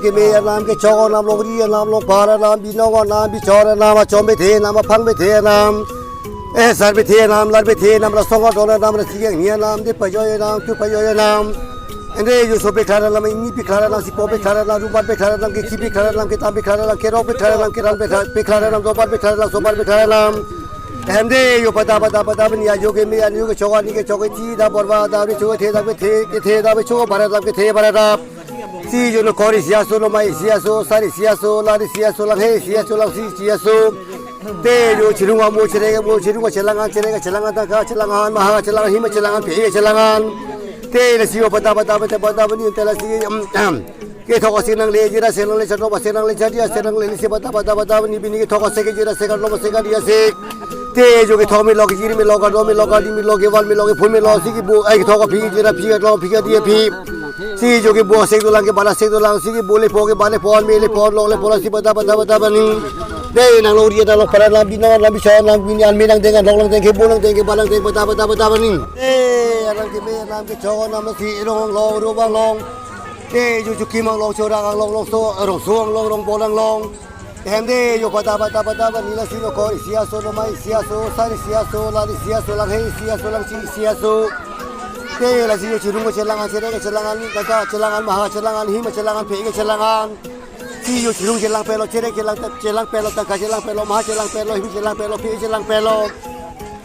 ke me nam ke cho nam long ri nam long pa nam bi no nam bi cho nam cho me the nam phang me the nam sar be the nam lar be the nam ra song do nam ra si ni nam de pa yo nam tu pa yo nam ende yo so be khara nam ni be khara nam si po be khara nam ru ba be khara nam ke ki be khara nam ke ta be khara nam ke ro be khara nam ke ran be khara nam do ba be khara nam so ba be khara nam हमने यो पता बनिया जो के मैं अन्यों के चौका नहीं के चौके थी दा बरवा दा भी चौके थे दा भी थे के थे दा भी चौका भरा दा के थे भरा दा सी जो नो कोरी सियासो नो माई सियासो सारी सियासो लारी सियासो लगे सियासो लगी सियासो ते जो चिरुंगा मो चिरुंगा चलांगा दा का चलांगा महा चलांगा ही में चलांगा पे चलांगा ते नसियो पता बनी तेला सी के थोको सेनंग ले जिरा सेनंग ले चनो सेनंग ले चडिया सेनंग ले से पता बनी बिनी के थोको से के जिरा से कर लो से कर दिया से ते जो के थो में लोग जीरी में लोग दो में लोग डी में लोग वाल में लोग फुल में लोग सी की बो आई थोको फी जिरा फी लो फी का दिए फी सी जो के बो से दो लांग के बाला से दो लांग सी की बोले पोगे बाले पोल में ले पोल लोग ले पोला सी पता बनी ते नंग लोग रिया लोग परा ला बिना ला बिछा ला बिना में नंग देंगे लोग देंगे बोलंग देंगे बालंग देंगे पता बनी ए रंग के में नाम के छो नाम सी लोग रो बांग लोग ते जो की मांग लोग छोरा लोग सो लोग बोलंग लोग हमने जो पता बनी ला सी नो को सियासो नो माई सियासो सारी सियासो लारी सियासो लगे सियासो लंग सियासो ते ला सी जो चिरुंग चलांगा नि का चलांगा महा चलांगा ही में चलांगा पे के चलांगा सी जो चिरुंग चलांग पेलो चेरे चलांग पेलो तक चलांग पेलो महा चलांग पेलो ही चलांग पेलो पे चलांग पेलो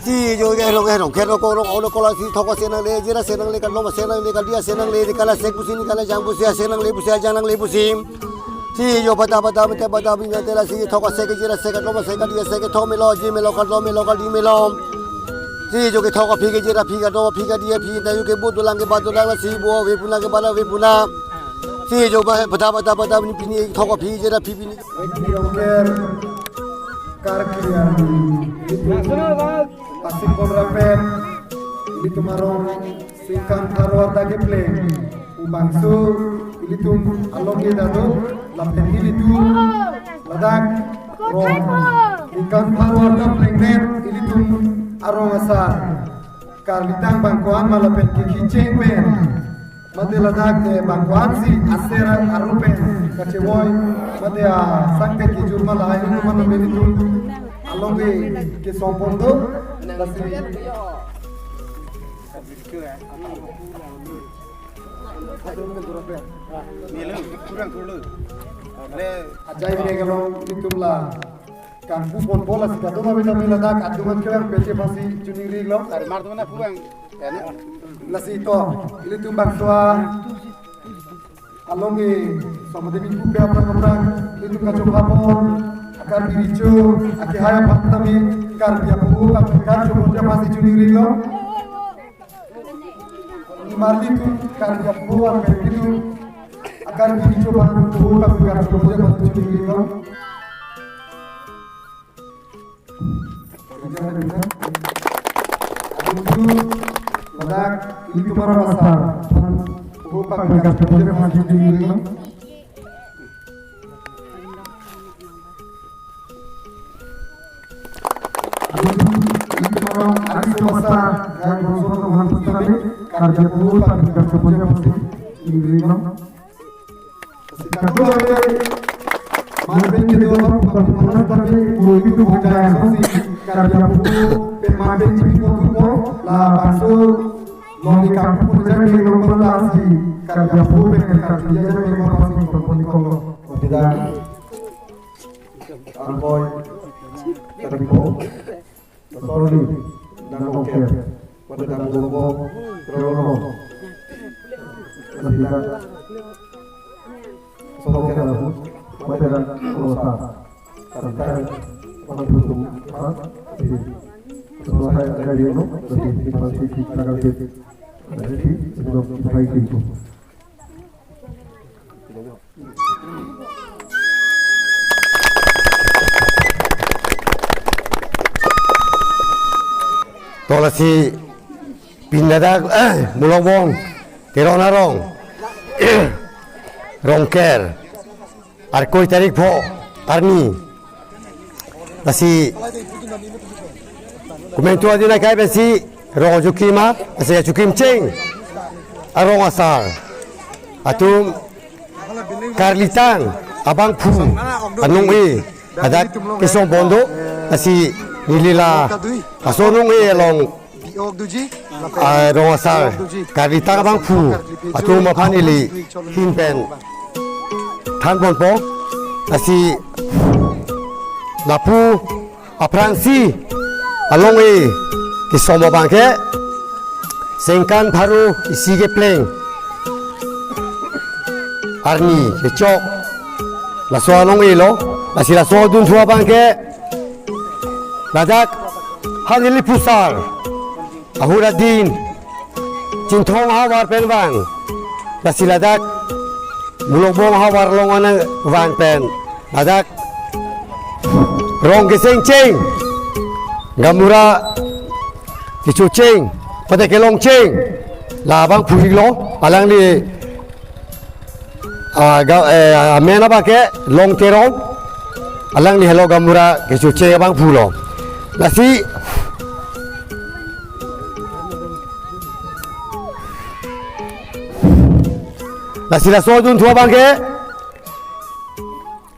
सी जो के को ला सी थोको सेनंग ले जिरा सेनंग ले कर लो सेनंग ले कर दिया सेनंग ले निकाला सेक पुसी निकाला जांग पुसी सेनंग ले पुसी जानंग ले पुसी सी जो पता भी ना तेरा सी थोको से के जिरा से कर लो से कर दिया से के थो में लो जी में लो कर लो में लो कर डी में लो सी जो के थोको फी के जिरा फी का दो फी का दिया फी ना जो के बुद दुलांग के बाद दुलांग सी बो वे पुना के बाला वे पुना सी जो पता भी पिनी थोको फी जिरा फी पिनी Karkian Pasir Konrapen itu marong singkang harwata geple ubangsu itu alogi dado lapen itu ladak rom singkang harwata plengnet itu arong asar karlitang bangkuan malapen kikiceng pen mate ladak de bangkuan si asera arupen kacewoy mate a sangte ki jurma lahayu mano meritu alogi ke sompondo ajai ne galo bitumla kan pupon bola sika to ma beta mila dak aduman kelang pece pasi juniri lo dari mar to na puang lasi to ili tumbang toa alongi somadevi kupe apna itu kaco papon akar biricho ake haya patami kar dia pu akar coba dia pasi juniri lo marli tu kar dia pu akar itu akar biricho pan pu akar coba dia pasi juniri lo itu ladak itu para pasar buka agak terus masih di rumah itu orang ada pasar yang bersama hantu tadi kerja buka agak terus masih di rumah kedua mampir ke dua bukan pernah tapi itu budaya sih kerja buku pemampir cipu lah pasur Longi kampung jadi nomorasi kerja publik kerja jadi nomorasi perpuni konglo tidak alboy terbipo sorry dan oke pada dan gogo krono tidak soke lalu pada dan kota karena pada butuh selesai ada di ono lebih pasti kita akan jadi sebelum baik itu tola si pinadag mulawong tironarong rongker arkoy tarik po arni nasi Kumentua din na kaya si Rong Jukima, si Jukim Cheng, Arong Asar. Atum Karlitang abang pu anong adak kisong bondo asi nilila asonong long rosar Karlitang abang pu atu mapanili hinpen than bon po asi lapu apransi along kisong bangke sengkan baru isi ke pleng Arni kecok la soalong ilo la sila soadun tua bangke ladak hanili pusar ahuradin cintong hawar penbang la sila dak mulobong hawar longan van pen ladak rong geseng ceng gamura kicuceng pada kelong ceng labang puhilo alang li mena pakai long terong alang ni hello gamura ke cuce bang pulo nasi la sodun tua bang ke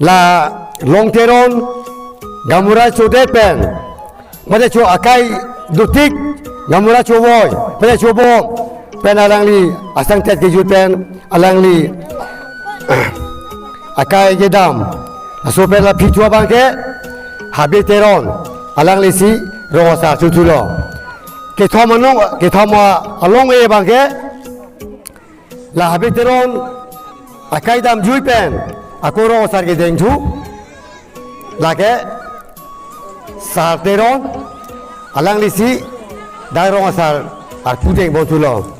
la long terong gamura cude pen pada cu akai dutik gamura cuboy pada cubo pen alang li asang tet ke pen alang li akai jedam asope la pitua bangke habiteron alang lisi rosa tutulo ke thomanong ke thama along e bangke la habiteron akai dam juipen ako rosa ke dengju lake sarteron alang lisi darong asar arpudeng botulo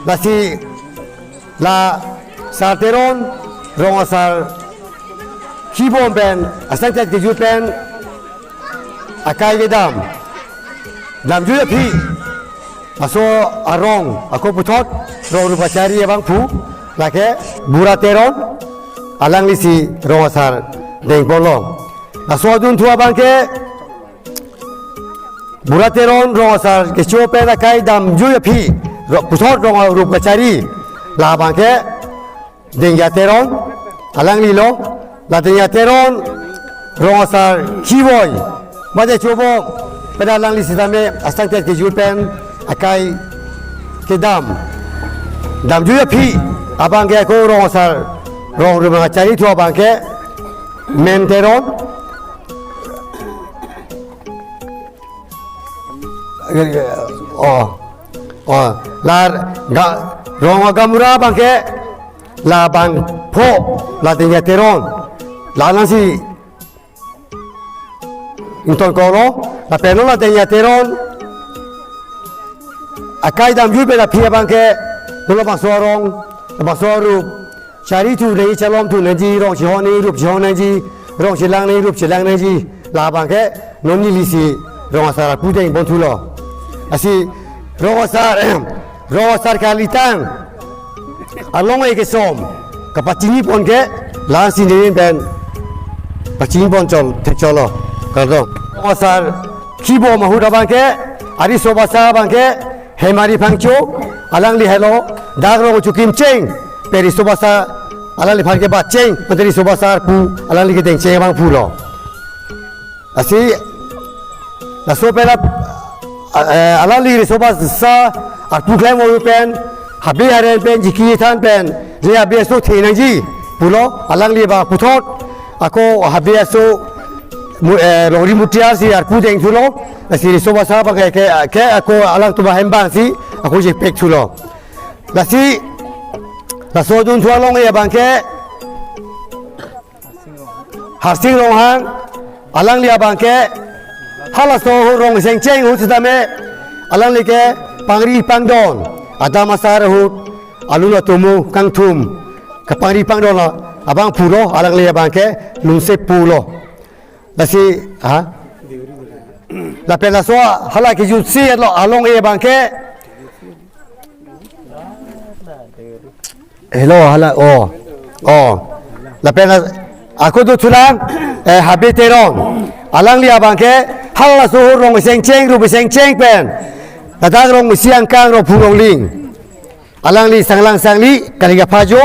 lasi la sarteron rong asal kibom pen asal tet ke jupen akai ke dam juga pi aso arong aku putot rong rupa cari abang pu lake burateron alang lisi rong asal deng bolong aso adun tua bangke burateron rong asal ke jupen akai dam juga pi putot rong rupa cari lah bangke dengya teron alang lilo la dengya teron rongosar kiboy made cobo pada alang li sidame astang tet ke jupen akai ke dam juga pi abang ke ko rongosar rong rumah cari tu abang ke men teron lar ga rong gamura abang ke la bang po la tinggal teron la nasi inton kolo la peno la tinggal teron akai dam ju bela pia bangke bela basorong basoru cari tu nei calom tu neji rong chihoni rup chihoni ji rong chilang nei rup chilang nei ji la bangke noni lisi rong asar pudeng bontulo asi rong asar Karlitang along ke som kapacini pon ke lansi ni ben pacini pon colo kalau asar kibo mahu da bangke ari sobasa bangke hemari pangcho alang li hello dagro chukim cheng peri sobasa alang li phangke ba cheng materi sobasa pu alang li ke deng cheng bang pulo asi la sopera alang li sobasa arpu klem o pen habi haren pen jiki than pen ria beso thenangji pulo alang li ba puthot ako habi aso lori mutia si arpu deng thulo si sobasa ba ke ako alang tu ba hembang si ako je pek thulo lasi la sodun thualong ya bangke harsing long hang alang li bangke hala so rong seng cheng hu sidame alang li ke pangri pangdon ada masalah hut alula tumu kang tum kapangri pangdon abang pulo alang li bangke nungse pulo lasi ha la pena so hala ke jutsi along e bangke hello hala la pena aku tu tulang habiteron alang li bangke hala so rong seng cheng ru seng cheng pen kadang rong siang kang ro purong ling alang li sanglang sangli kaliga pajo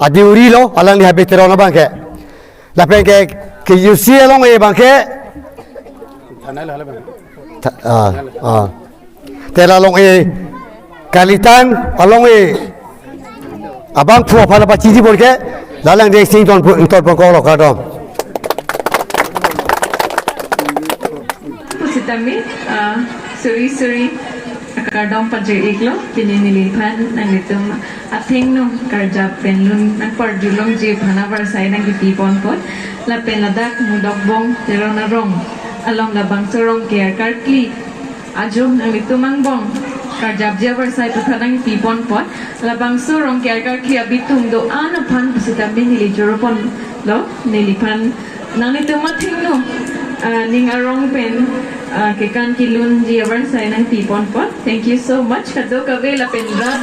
adiuri lo alang ni habitero na bangke la pengke ke yusi along e bangke tela long e kalitan along e abang pu phala pa chidi bolke lalang de sing ton ko lo ka dom Pusitami, suri kardong pajer iklo pininilipan ng itong ating no karjap penlun ng pardulong jeep hanabar sa ng gitipon pot la penladak mudokbong terong na rong along labang surong care karkli ajum ng itumangbong karjap jabar sa ito ng gitipon pot labang surong care karkli abitung do anapan pusitami nilijuropon lo nilipan nang ito mating no ning arong pen kekan kilun jiabar sa nang tipon pot. Thank you so much. Kadto kabe la pen rad